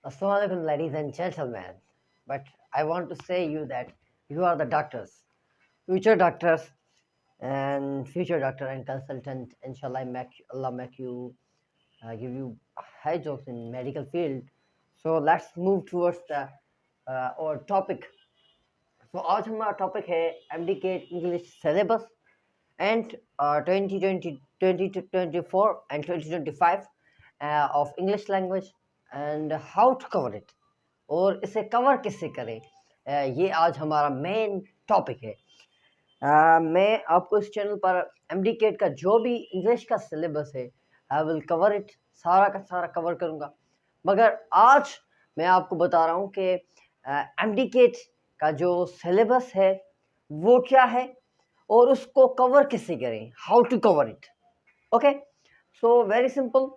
Assalamualaikum, ladies and gentlemen. But I want to say you that you are the doctors, future doctors, and future doctor and consultant. Inshallah, Allah make you give you high jobs in medical field. So let's move towards the our topic. So आज हमारा topic है MDCAT English syllabus and 2024 and 2025 of English language and how to cover it और इसे cover किससे करें ये आज हमारा मेन टॉपिक है। मैं आपको इस चैनल पर MDCAT का जो भी इंग्लिश का सिलेबस है आई विल कवर इट, सारा का सारा कवर करूँगा। मगर आज मैं आपको बता रहा हूँ कि MDCAT का जो सिलेबस है वो क्या है और उसको कवर कैसे करें, how to cover it. Okay, so very simple.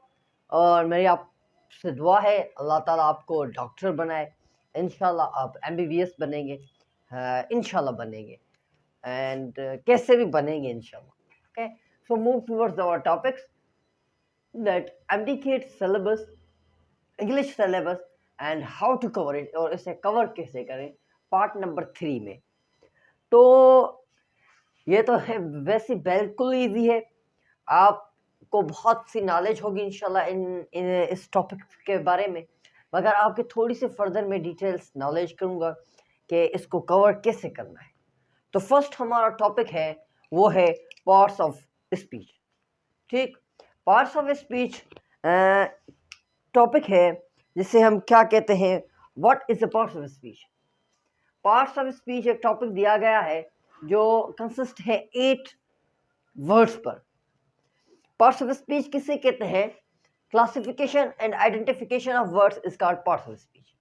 और मेरी आपसे दुआ है अल्लाह ताला आपको डॉक्टर बनाए, इंशाल्लाह आप MBBS बनेंगे, इंशाल्लाह बनेंगे एंड कैसे भी बनेंगे इंशाल्लाह। Okay, so move towards our topics that MDCAT syllabus, English syllabus and how to cover it और इसे कवर कैसे करें पार्ट नंबर 3 में। तो ये तो है वैसे बिल्कुल ईजी है, आपको बहुत सी नॉलेज होगी इंशाल्लाह इन इस टॉपिक के बारे में, मगर आपके थोड़ी सी फर्दर में डिटेल्स नॉलेज करूँगा कि इसको कवर कैसे करना है। तो फर्स्ट हमारा टॉपिक है वो है पार्ट्स ऑफ स्पीच। ठीक, पार्ट्स ऑफ स्पीच टॉपिक है जिसे हम क्या कहते हैं, what is the parts of speech. Parts of speech एक टॉपिक दिया गया है जो कंसिस्ट है 8 वर्ड्स पर। पार्ट्स ऑफ स्पीच किसे कहते हैं, classification and identification of words is called parts of speech.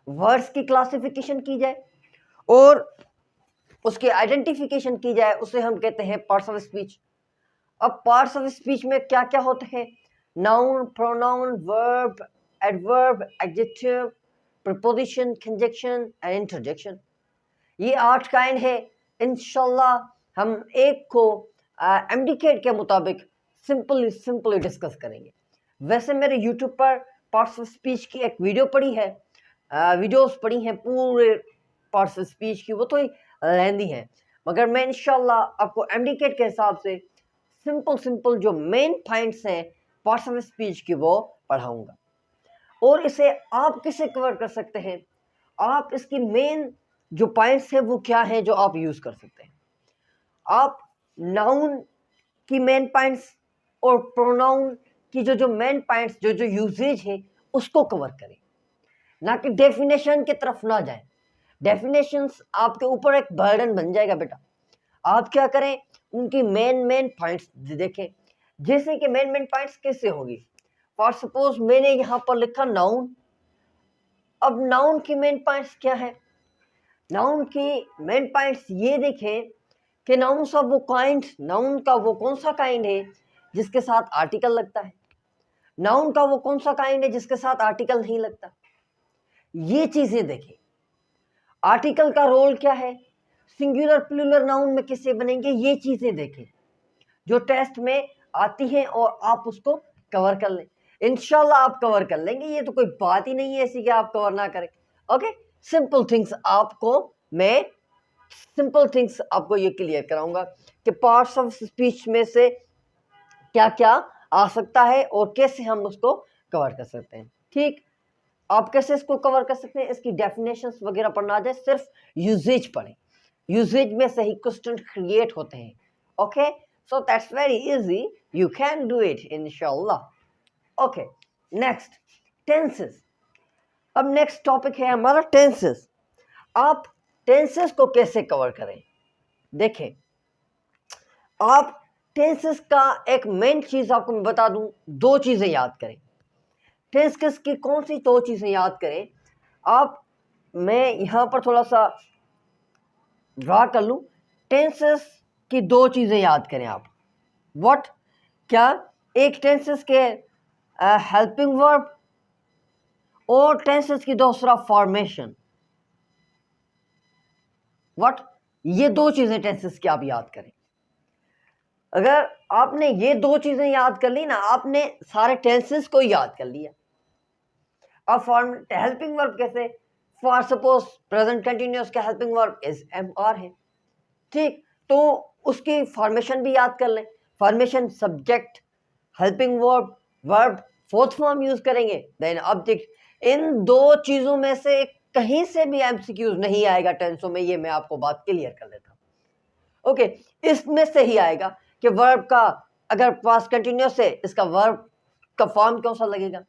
Words की क्लासिफिकेशन की जाए और उसकी आइडेंटिफिकेशन की जाए उसे हम कहते हैं पार्ट्स ऑफ स्पीच। अब पार्ट्स ऑफ स्पीच में क्या क्या होते हैं, noun, pronoun, verb, adverb, adjective, preposition, conjunction and interjection. ये 8 काइंड है। इंशाल्लाह हम एक को MDCAT के मुताबिक सिंपली डिस्कस करेंगे। वैसे मेरे YouTube पर पार्ट्स ऑफ स्पीच की एक वीडियो पड़ी है, वीडियोस पड़ी हैं पूरे पार्ट्स ऑफ स्पीच की, वो तो लेंदी है, मगर मैं इंशाल्लाह आपको MDCAT के हिसाब से सिंपल जो मेन पॉइंट्स हैं पार्ट्स ऑफ स्पीच की वो पढ़ाऊंगा। और इसे आप कैसे कवर कर सकते हैं, आप इसकी मेन जो पॉइंट्स हैं वो क्या है जो आप यूज़ कर सकते हैं। आप नाउन की मेन पॉइंट्स और प्रोनाउन की जो मेन पॉइंट्स जो यूजेज है उसको कवर करें, ना कि डेफिनेशन की तरफ ना जाएं। डेफिनेशंस आपके ऊपर एक बर्डन बन जाएगा बेटा। आप क्या करें, उनकी मेन पॉइंट्स देखें। जैसे कि मेन पॉइंट्स कैसे होगी, फॉर सपोज मैंने यहाँ पर लिखा नाउन। अब नाउन की मेन पॉइंट्स क्या है, नाउन की मेन पॉइंट्स ये देखें कि नाउन सा वो काइंड, नाउन का वो कौन सा काइंड है जिसके साथ आर्टिकल लगता है, नाउन का वो कौन सा काइंड है जिसके साथ आर्टिकल नहीं लगता। ये चीजें देखें। आर्टिकल का रोल क्या है, सिंगुलर प्लूरल नाउन में किससे बनेंगे, ये चीजें देखें जो टेस्ट में आती हैं और आप उसको कवर कर लें। इंशाल्लाह आप कवर कर लेंगे, ये तो कोई बात ही नहीं है ऐसी कि आप कवर ना करें। ओके, सिंपल थिंग्स आपको ये क्लियर कराऊंगा कि पार्ट्स ऑफ स्पीच में से क्या क्या आ सकता है और कैसे हम उसको कवर कर सकते हैं। ठीक, आप कैसे इसको कवर कर सकते हैं, इसकी डेफिनेशंस वगैरह पढ़ना आ जाए, सिर्फ यूजेज पढ़ें, यूजेज में से ही क्वेश्चन क्रिएट होते हैं। Okay, so that's very easy, you can do it इंशाल्लाह। Okay, next tenses. अब नेक्स्ट टॉपिक है हमारा टेंसेस। आप टेंसेस को कैसे कवर करें, देखें। आप टेंसेस का एक मेन चीज आपको मैं बता दूं, 2 चीजें याद करें। टेंसेस की कौन सी 2 चीजें याद करें आप, मैं यहां पर थोड़ा सा ड्रा कर लूं। टेंसेस की 2 चीजें याद करें आप, व्हाट, क्या, एक टेंसेस के हेल्पिंग वर्ब और टेंसेस की दूसरा फॉर्मेशन। व्हाट, ये 2 चीजें टेंसेस की आप याद करें। अगर आपने ये 2 चीजें याद कर ली ना, आपने सारे टेंसेस को याद कर लिया। अब फॉर्म हेल्पिंग वर्ब कैसे, फॉर सपोज प्रेजेंट कंटिन्यूअस का helping verb is am are है, ठीक, तो उसकी फॉर्मेशन भी याद कर लें। Formation subject, helping verb, verb, fourth form use करेंगे, देन ऑब्जेक्ट। इन दो चीजों में से कहीं से भी एमसीक्यूज नहीं आएगा टेंसों में, ये मैं आपको बात क्लियर कर देता हूं। ओके, इसमें से ही आएगा कि वर्ब का अगर पास्ट कंटिन्यूअस है, इसका वर्ब का फॉर्म कौन सा लगेगा।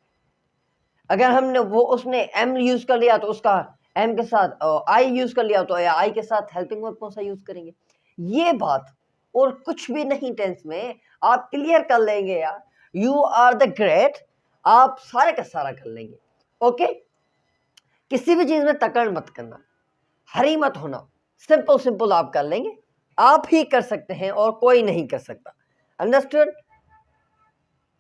अगर हमने वो उसने एम यूज कर लिया तो उसका एम के साथ आई यूज कर लिया तो आई के साथ हेल्पिंग वर्ब कौन सा यूज करेंगे। ये बात और कुछ भी नहीं टेंस में, आप क्लियर कर लेंगे यार, यू आर द ग्रेट, आप सारे का सारा कर लेंगे। ओके, किसी भी चीज में तकड़ मत करना, हरी मत होना, सिंपल सिंपल आप कर लेंगे, आप ही कर सकते हैं और कोई नहीं कर सकता। अंडरस्टूड।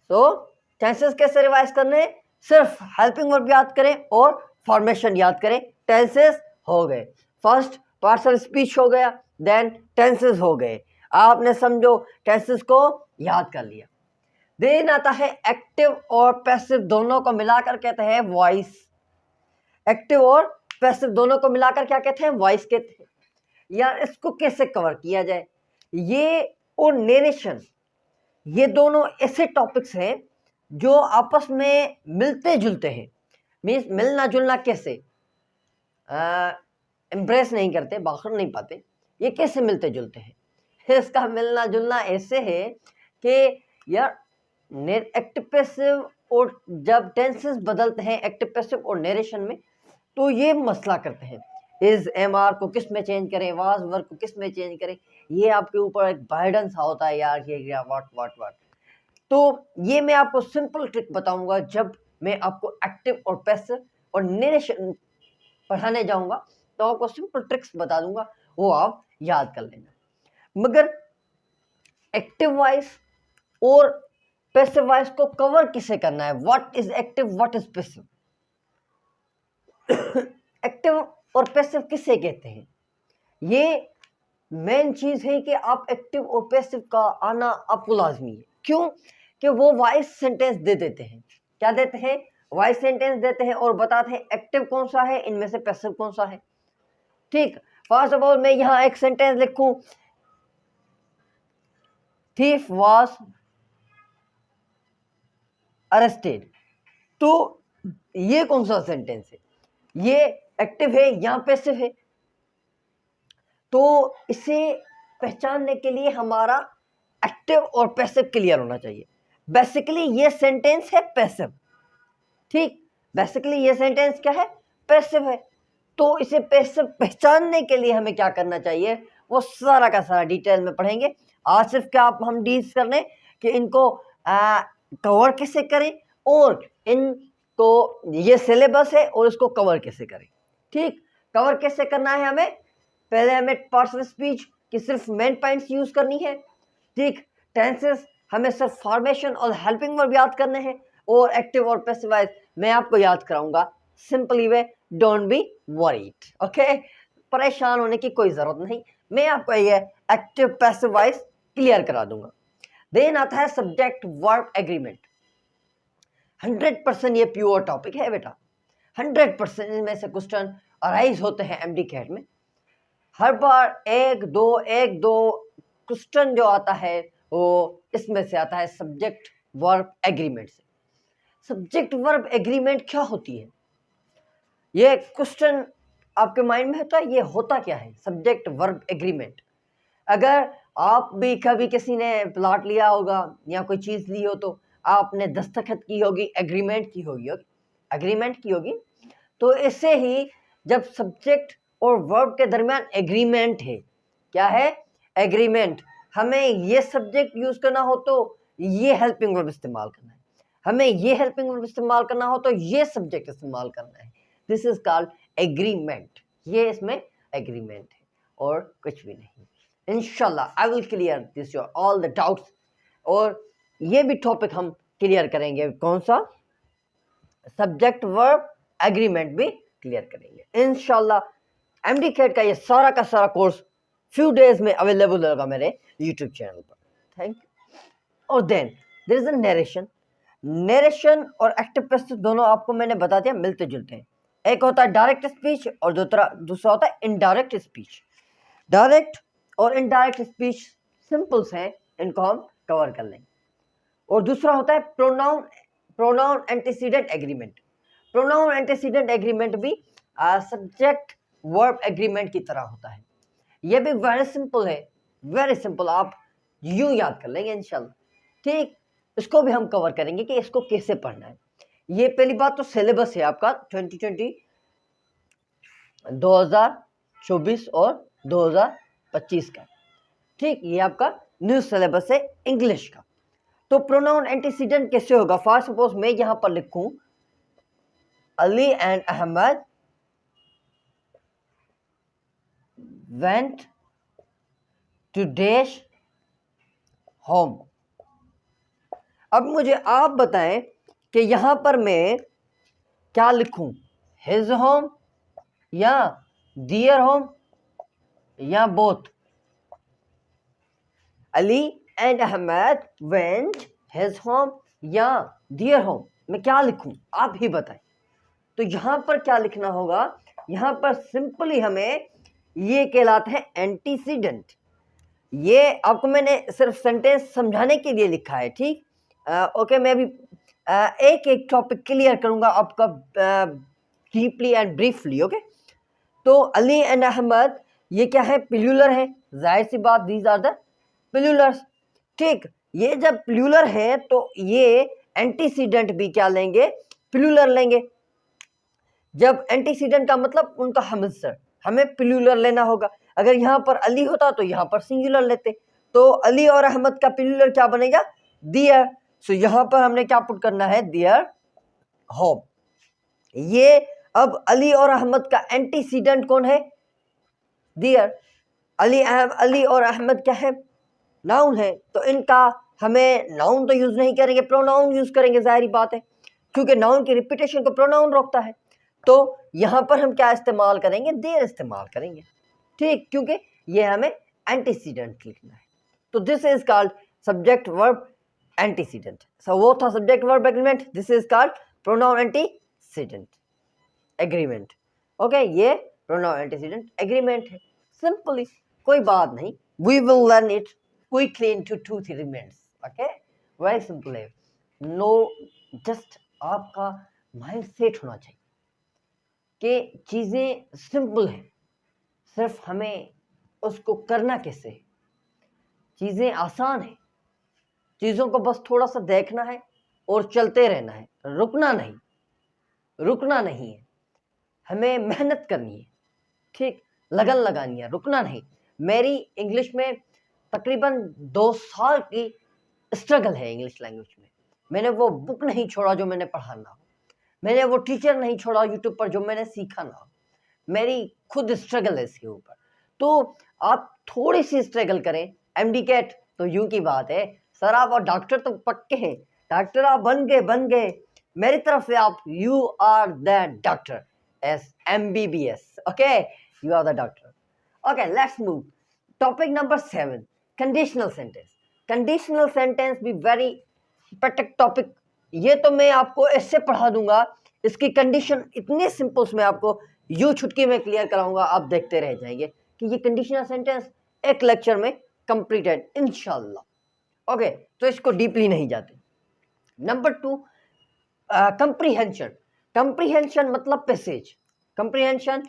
सो टेंसेस कैसे रिवाइज करने हैं, सिर्फ हेल्पिंग वर्ब याद करें और फॉर्मेशन याद करें, टेंसेस हो गए। फर्स्ट पार्ट्स ऑफ स्पीच हो गया, देन टेंसेस हो गए। आपने समझो टेंसेस को याद कर लिया। देन आता है एक्टिव और पैसिव दोनों को मिलाकर कहते हैं वॉइस। एक्टिव और पैसिव दोनों को मिलाकर क्या कहते हैं, वॉइस कहते हैं। यार इसको कैसे कवर किया जाए, ये और नेरेशन, ये दोनों ऐसे टॉपिक्स हैं जो आपस में मिलते जुलते हैं। मीन्स मिलना जुलना कैसे, एम्ब्रेस नहीं करते, बाहर नहीं पाते, ये कैसे मिलते जुलते हैं। इसका मिलना जुलना ऐसे है कि यार एक्टिव पैसिव और जब टेंसेस बदलते हैं एक्टिव पैसिव और नरेशन में, तो ये मसला करते हैं, इज एम आर को किस में चेंज करें, वाज वर्ब को किस में चेंज करें। ये आपके ऊपर एक बर्डन सा होता है यार, ये व्हाट व्हाट व्हाट। तो ये मैं आपको सिंपल ट्रिक बताऊंगा जब मैं आपको एक्टिव और पैसिव और नरेशन पढ़ाने जाऊंगा, तो आपको सिंपल ट्रिक्स बता दूंगा, वो आप याद कर लेना। मगर एक्टिव वॉइस और पैसिव वॉइस को कवर किसे करना है, what is active what is passive. Active और पैसिव किसे कहते हैं, ये मेन चीज है कि आप एक्टिव और पैसिव का आना आपको लाजमी है। क्यों कि वो वॉइस सेंटेंस दे देते हैं, क्या देते हैं, वॉइस सेंटेंस देते हैं और बताते हैं एक्टिव कौन सा है, इनमें से पैसिव कौन सा है। ठीक, फर्स्ट ऑफ ऑल मैं यहां एक सेंटेंस लिखूं, thief was arrested, तो ये कौन सा सेंटेंस है, ये एक्टिव है या पैसिव है। तो इसे पहचानने के लिए हमारा एक्टिव और पैसिव क्लियर होना चाहिए। बेसिकली ये सेंटेंस है पैसिव, ठीक, बेसिकली ये सेंटेंस क्या है, पैसिव है। तो इसे पैसिव पहचानने के लिए हमें क्या करना चाहिए, वो सारा का सारा डिटेल में पढ़ेंगे। आज सिर्फ क्या आप हम डील करने कि इनको कवर कैसे करें और इनको ये सिलेबस है और इसको कवर कैसे करें। ठीक, कवर कैसे करना है हमें, पहले हमें पार्ट्स ऑफ स्पीच की सिर्फ मेन पॉइंट्स यूज करनी है। ठीक, टेंसेस हमें सिर्फ फॉर्मेशन और हेल्पिंग वर्ब याद करने हैं, और एक्टिव और पैसिव वॉइस मैं आपको याद कराऊंगा simply way, don't be worried. Okay, परेशान होने की कोई जरूरत नहीं, मैं आपको ये एक्टिव पैसिव वॉइस क्लियर करा दूंगा। देन आता है सब्जेक्ट वर्ब एग्रीमेंट। 100% ये प्योर टॉपिक है बेटा, 100% इनमें से क्वेश्चन अराइज होते हैं एमडी कैट में। हर बार एक दो क्वेश्चन जो आता है वो इसमें से आता है सब्जेक्ट वर्ब एग्रीमेंट से। सब्जेक्ट वर्ब एग्रीमेंट क्या होती है, ये क्वेश्चन आपके माइंड में होता है, ये होता क्या है सब्जेक्ट वर्ब एग्रीमेंट। अगर आप भी कभी किसी ने प्लॉट लिया होगा या कोई चीज़ ली हो तो आपने दस्तखत की होगी, एग्रीमेंट की होगी, एग्रीमेंट की होगी। तो इससे ही जब सब्जेक्ट और वर्ब के दरमियान एग्रीमेंट है, क्या है, एग्रीमेंट, हमें ये सब्जेक्ट यूज करना हो तो ये हेल्पिंग वर्ब इस्तेमाल करना है, हमें ये हेल्पिंग वर्ब इस्तेमाल करना हो तो ये सब्जेक्ट इस्तेमाल करना है। दिस इज कॉल्ड एग्रीमेंट, ये इसमें एग्रीमेंट है और कुछ भी नहीं। इंशाल्लाह I will clear this your all the doubts, और ये भी टॉपिक हम क्लियर करेंगे, कौन सा, सब्जेक्ट वर्ब एग्रीमेंट भी क्लियर करेंगे इंशाल्लाह। एमडी कैट का ये सारा का सारा कोर्स फ्यू डेज में अवेलेबल होगा मेरे यूट्यूब चैनल पर। Thank you. और then there is a narration. Narration और एक्टिव पैसिव दोनों आपको मैंने बता दिया मिलते जुलते हैं। एक होता है डायरेक्ट स्पीच और दूसरा होता है इनडायरेक्ट स्पीच। डायरेक्ट और इनडायरेक्ट स्पीच सिंपल्स हैं, इनको हम कवर कर लेंगे। और दूसरा होता है pronoun antecedent agreement. Pronoun antecedent agreement भी सब्जेक्ट वर्ब एग्रीमेंट की तरह होता है। ये भी वेरी सिंपल है, वेरी सिंपल, आप यूं याद कर लेंगे इंशाल्लाह। ठीक, इसको भी हम कवर करेंगे कि इसको कैसे पढ़ना है। ये पहली बात तो सिलेबस है आपका 2024 और 2025 का। ठीक, ये आपका न्यू सिलेबस है इंग्लिश का। तो प्रोनाउन एंटीसीडेंट कैसे होगा? फॉर सपोज मैं यहां पर लिखूं Ali and Ahmed went to dash home. अब मुझे आप बताएं कि यहां पर मैं क्या लिखूं, हिज होम या दियर होम या both? Ali and Ahmed went his home या दियर होम, मैं क्या लिखूं आप ही बताएं। तो यहां पर क्या लिखना होगा? यहां पर सिंपली हमें ये कहलाते हैं एंटीसीडेंट। ये आपको मैंने सिर्फ सेंटेंस समझाने के लिए लिखा है। ठीक, ओके, मैं अभी एक एक टॉपिक क्लियर करूंगा आपका डीपली एंड ब्रीफली। ओके, तो अली एंड अहमद ये क्या है? प्लूरल है, जाहिर सी बात, दीज आर द प्लूरल्स। ठीक, ये जब प्लूरल है तो ये एंटीसीडेंट भी क्या लेंगे? प्लूरल लेंगे। जब एंटीसीडेंट का मतलब उनका हमसर, हमें प्लूरल लेना होगा। अगर यहाँ पर अली होता तो यहाँ पर सिंगुलर लेते। तो अली और अहमद का प्लूरल क्या बनेगा? दियर। सो यहाँ पर हमने क्या पुट करना है? दियर होम। ये अब अली और अहमद का एंटीसीडेंट कौन है? दियर। अली और अहमद क्या है? नाउन है। तो इनका हमें नाउन तो यूज नहीं करेंगे, प्रोनाउन यूज करेंगे, जाहिर बात है, क्योंकि नाउन की रिपीटेशन को प्रोनाउन रोकता है। तो यहां पर हम क्या इस्तेमाल करेंगे? देयर इस्तेमाल करेंगे। ठीक, क्योंकि ये हमें एंटीसीडेंट लिखना है। तो this is called subject verb antecedent. So वो था subject verb agreement, this is called pronoun antecedent agreement. Okay, ये प्रोनाउन एंटीसीडेंट एग्रीमेंट है। सिंपली, कोई बात नहीं, we will learn it quickly into 2-3 minutes. Okay, very simple है। No, just आपका mind set होना चाहिए कि चीजें सिंपल हैं, सिर्फ हमें उसको करना कैसे है। चीजें आसान है, चीजों को बस थोड़ा सा देखना है और चलते रहना है, रुकना नहीं, रुकना नहीं है। हमें मेहनत करनी है, ठीक, लगन लगानी है, रुकना नहीं। मेरी इंग्लिश में तकरीबन 2 साल की स्ट्रगल है इंग्लिश लैंग्वेज में। मैंने वो बुक नहीं छोड़ा जो मैंने पढ़ा ना हो, मैंने वो टीचर नहीं छोड़ा यूट्यूब पर जो मैंने सीखा ना हो। मेरी खुद स्ट्रगल है इसके ऊपर। तो आप थोड़ी सी स्ट्रगल करें। एमडी कैट तो यूं की बात है, सर आप और डॉक्टर तो पक्के हैं, डॉक्टर आप बन गए मेरी तरफ से। आप you are the doctor as MBBS। Okay, you are the doctor. Okay, let's move topic number 7, conditional sentence. Conditional sentence भी वेरी इंपॉर्टेंट टॉपिक। ये तो मैं आपको ऐसे पढ़ा दूंगा, इसकी कंडीशन इतनी सिंपल में आपको यू छुटकी में क्लियर कराऊंगा, आप देखते रह जाएंगे कि ये कंडीशनल सेंटेंस एक लेक्चर में कंप्लीटेड इंशाल्लाह। ओके, तो इसको डीपली नहीं जाते। Number 2, comprehension. कंप्रीहेंशन मतलब पैसेज। कंप्रीहेंशन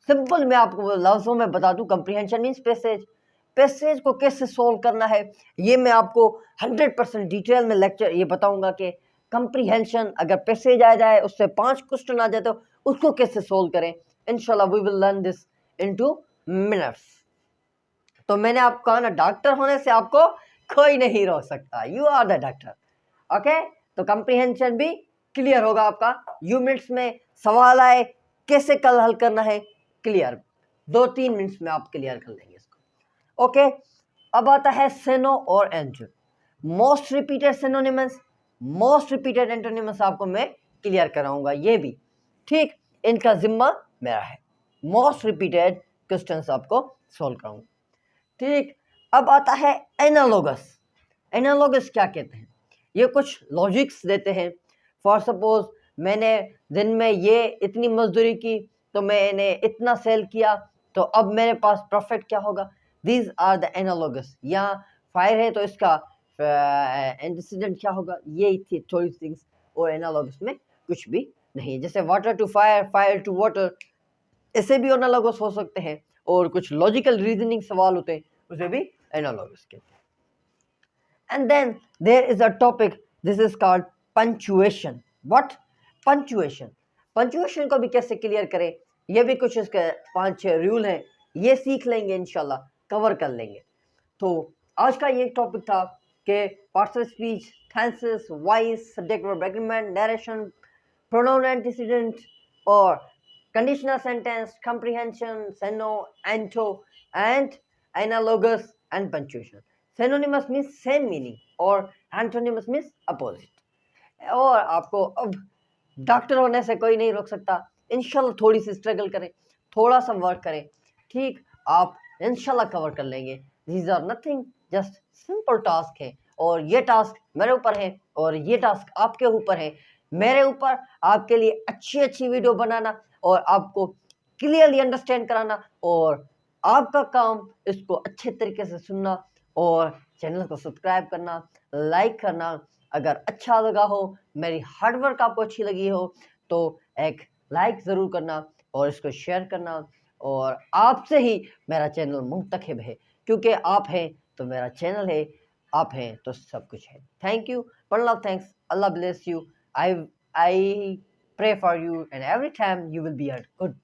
सिंपल मैं आपको लफ्जों में बता दूं, कंप्रीहेंशन मीन्स पैसेज। पैसेज को कैसे सोल्व करना है ये मैं आपको 100% डिटेल में लेक्चर ये बताऊंगा कि कंप्रीहेंशन अगर पैसेज आ जाए, उससे 5 क्वेश्चन आ जाए तो उसको कैसे सोल्व करें। इंशाल्लाह we will learn this in two minutes. तो मैंने आपको कहा ना, डॉक्टर होने से आपको कोई नहीं रोक सकता, you are the doctor. Okay, तो कंप्रीहेंशन भी क्लियर होगा आपका। यूनिट्स में सवाल आए कैसे कल हल करना है, क्लियर 2-3 मिनट्स में आप क्लियर कर लेंगे इसको। ओके, अब आता है सेनो और एंटो। Most repeated synonyms, most repeated antonyms आपको मैं क्लियर कराऊंगा ये भी। ठीक, इनका जिम्मा मेरा है, मोस्ट रिपीटेड क्वेश्चंस आपको सोल्व कराऊंगा। ठीक, अब आता है एनालॉगस। एनालॉगस क्या कहते हैं? ये कुछ लॉजिक्स देते हैं। फॉर सपोज मैंने दिन में ये इतनी मजदूरी की तो मैंने इतना सेल किया, तो अब मेरे पास प्रॉफिट क्या होगा। These are the analogous. यहाँ फायर है तो इसका एंटीसीडेंट क्या होगा, ये थी थोड़ी थिंग्स। और एनालॉगस में कुछ भी नहीं है। जैसे water to fire, fire to water, ऐसे भी एनालॉगस हो सकते हैं। और कुछ लॉजिकल रीजनिंग सवाल होते हैं, उसे भी एनालॉगस कहते हैं। And then there is a topic, this is called punctuation. What? Punctuation. Punctuation को भी कैसे क्लियर करें, ये भी कुछ इसके 5-6 रूल हैं, ये सीख लेंगे इंशाल्लाह, कवर कर लेंगे। तो आज का ये टॉपिक था कि parts of speech, tenses, voice, subject verb agreement, narration, pronoun antecedent और conditional sentence, comprehension, seno, anto, and analogous and punctuation. Synonymous means same meaning और antonymous means opposite। और आपको अब डॉक्टर होने से कोई नहीं रोक सकता। इंशाल्लाह थोड़ी सी स्ट्रगल करें, थोड़ा सा वर्क करें, ठीक, आप इंशाल्लाह कवर कर लेंगे। These are nothing, just simple task है। और ये टास्क मेरे ऊपर है और ये टास्क आपके ऊपर है। मेरे ऊपर आपके लिए अच्छी अच्छी वीडियो बनाना और आपको क्लियरली अंडरस्टैंड कराना, और आपका काम इसको अच्छे तरीके से सुनना और चैनल को सब्सक्राइब करना, लाइक करना। अगर अच्छा लगा हो, मेरी हार्डवर्क आपको अच्छी लगी हो, तो एक लाइक ज़रूर करना और इसको शेयर करना। और आपसे ही मेरा चैनल मुंतखब है, क्योंकि आप हैं तो मेरा चैनल है, आप हैं तो सब कुछ है। Thank you, thanks, Allah bless you. I pray for you, and every time you will be a good